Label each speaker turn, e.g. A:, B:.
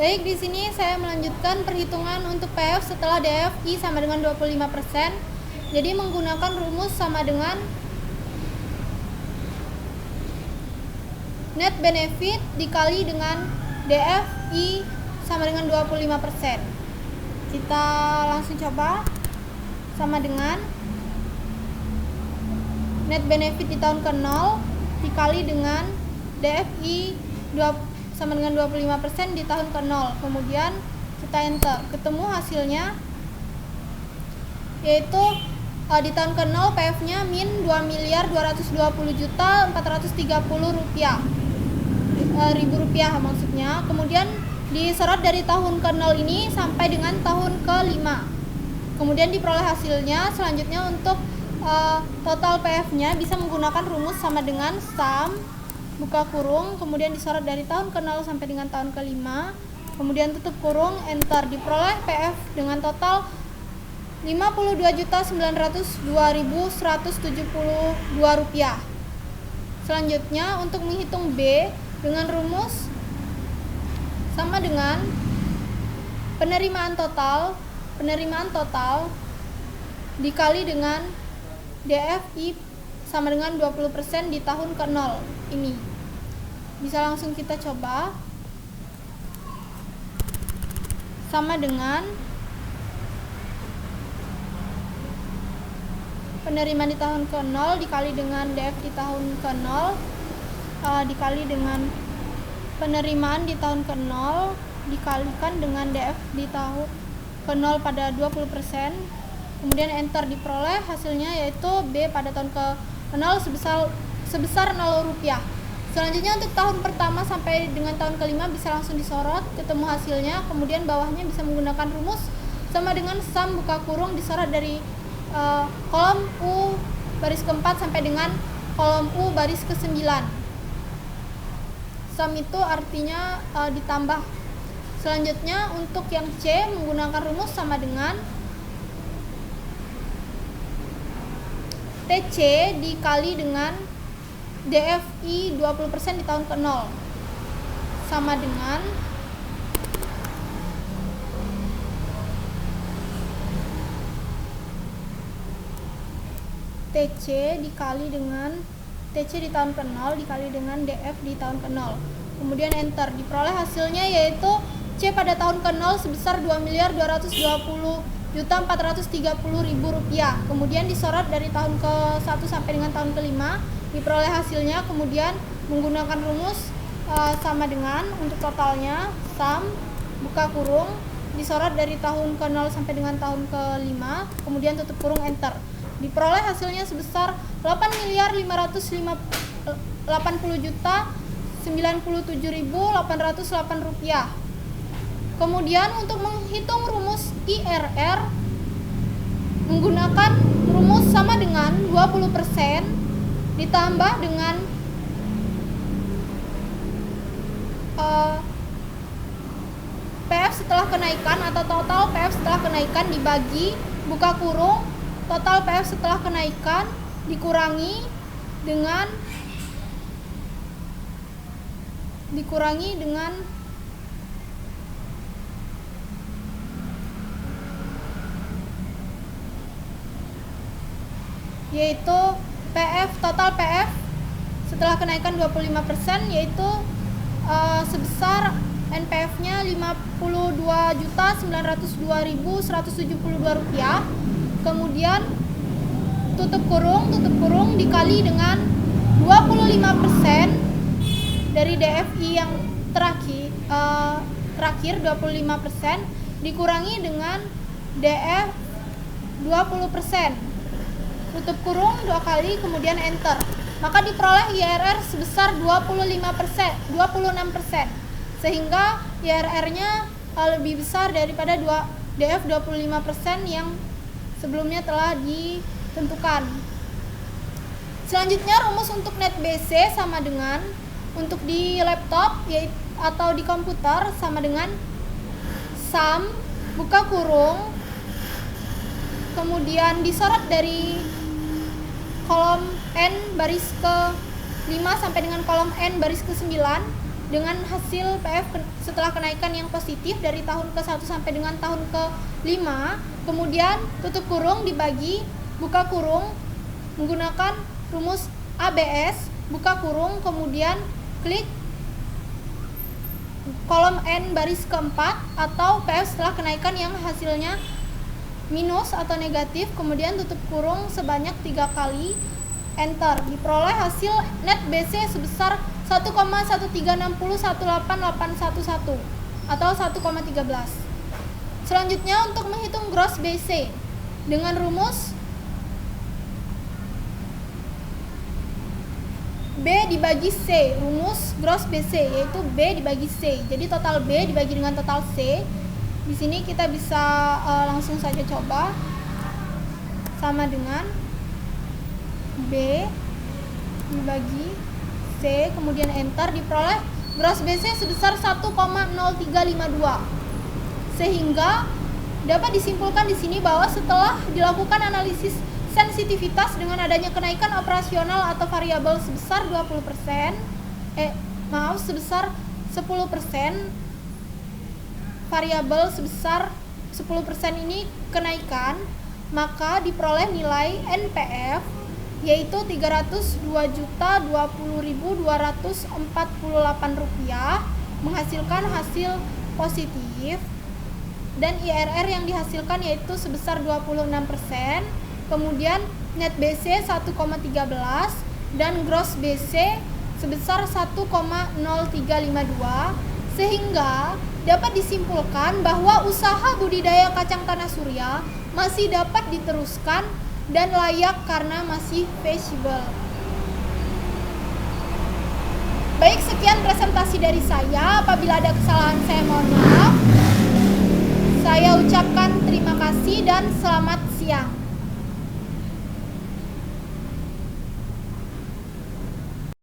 A: Baik, di sini saya melanjutkan perhitungan untuk PF setelah DFI sama dengan 25%. Jadi menggunakan rumus sama dengan net benefit dikali dengan DFI sama dengan 25%. Kita langsung coba. Sama dengan net benefit di tahun ke-0 dikali dengan DFI sama dengan 25% di tahun ke-0. Kemudian kita enter, ketemu hasilnya yaitu di tahun ke-0 PF-nya min 2.220.430 rupiah maksudnya. Kemudian disorot dari tahun ke-0 ini sampai dengan tahun ke-5. Kemudian diperoleh hasilnya. Selanjutnya untuk total PF-nya bisa menggunakan rumus sama dengan sum buka kurung, kemudian disorot dari tahun ke-0 sampai dengan tahun ke-5, kemudian tutup kurung, enter. Diperoleh PF dengan total Rp52.902.172. Selanjutnya untuk menghitung B dengan rumus sama dengan penerimaan total dikali dengan DFI sama dengan 20% di tahun ke-0 ini. Bisa langsung kita coba. Sama dengan penerimaan di tahun ke-0 dikali dengan DF di tahun ke-0 dikali dengan penerimaan di tahun ke-0 dikalikan dengan DF di tahun ke-0 pada 20%. Kemudian enter. Diperoleh hasilnya yaitu B pada tahun ke-0 sebesar Rp0. Selanjutnya untuk tahun pertama sampai dengan tahun ke-5 bisa langsung disorot, ketemu hasilnya. Kemudian bawahnya bisa menggunakan rumus sama dengan sum buka kurung, disorot dari kolom U baris ke-4 sampai dengan kolom U baris ke-9. Sum itu artinya ditambah. Selanjutnya untuk yang C menggunakan rumus sama dengan TC dikali dengan DFI 20% di tahun ke-0 sama dengan TC dikali dengan TC di tahun ke-0 dikali dengan DF di tahun ke-0. Kemudian enter. Diperoleh hasilnya yaitu C pada tahun ke-0 sebesar Rp2.220.430.000. Kemudian disorot dari tahun ke-1 sampai dengan tahun ke-5, diperoleh hasilnya. Kemudian menggunakan rumus sama dengan untuk totalnya sum buka kurung, disorot dari tahun ke-0 sampai dengan tahun ke-5, kemudian tutup kurung, enter. Diperoleh hasilnya sebesar Rp8.550.097.808. Kemudian untuk menghitung rumus IRR menggunakan rumus sama dengan 20% ditambah dengan PF setelah kenaikan atau total PF setelah kenaikan dibagi buka kurung total PF setelah kenaikan dikurangi dengan yaitu PF total PF setelah kenaikan 25% yaitu sebesar NPF-nya Rp52.902.172. Kemudian tutup kurung dikali dengan 25% dari DFI yang terakhir 25% dikurangi dengan DF 20%. Tutup kurung 2 kali, kemudian enter. Maka diperoleh IRR sebesar 26%, sehingga IRR-nya lebih besar daripada DF 25% yang sebelumnya telah ditentukan. Selanjutnya rumus untuk net BC sama dengan untuk di laptop atau di komputer sama dengan sum buka kurung, kemudian disorot dari kolom N baris ke 5 sampai dengan kolom N baris ke 9, dengan hasil PF setelah kenaikan yang positif dari tahun ke-1 sampai dengan tahun ke-5, kemudian tutup kurung dibagi, buka kurung, menggunakan rumus ABS, buka kurung, kemudian klik kolom N baris keempat atau PF setelah kenaikan yang hasilnya minus atau negatif, kemudian tutup kurung sebanyak 3 kali, enter. Diperoleh hasil net BC sebesar 1,136018811 atau 1,13. Selanjutnya untuk menghitung gross BC dengan rumus B dibagi C, rumus gross BC yaitu B dibagi C. Jadi total B dibagi dengan total C. Di sini kita bisa langsung saja coba, sama dengan B dibagi C, kemudian enter, diperoleh gross BC sebesar 1,0352. Sehingga dapat disimpulkan di sini bahwa setelah dilakukan analisis sensitivitas dengan adanya kenaikan operasional atau variabel sebesar 10%, variabel sebesar 10% ini kenaikan, maka diperoleh nilai NPF yaitu Rp320.248 menghasilkan hasil positif, dan IRR yang dihasilkan yaitu sebesar 26%, kemudian net BC 1,13 dan gross BC sebesar 1,0352, sehingga dapat disimpulkan bahwa usaha budidaya kacang tanah surya masih dapat diteruskan dan layak karena masih feasible. Baik, sekian presentasi dari saya. Apabila ada kesalahan saya mohon maaf. Saya ucapkan terima kasih dan selamat siang.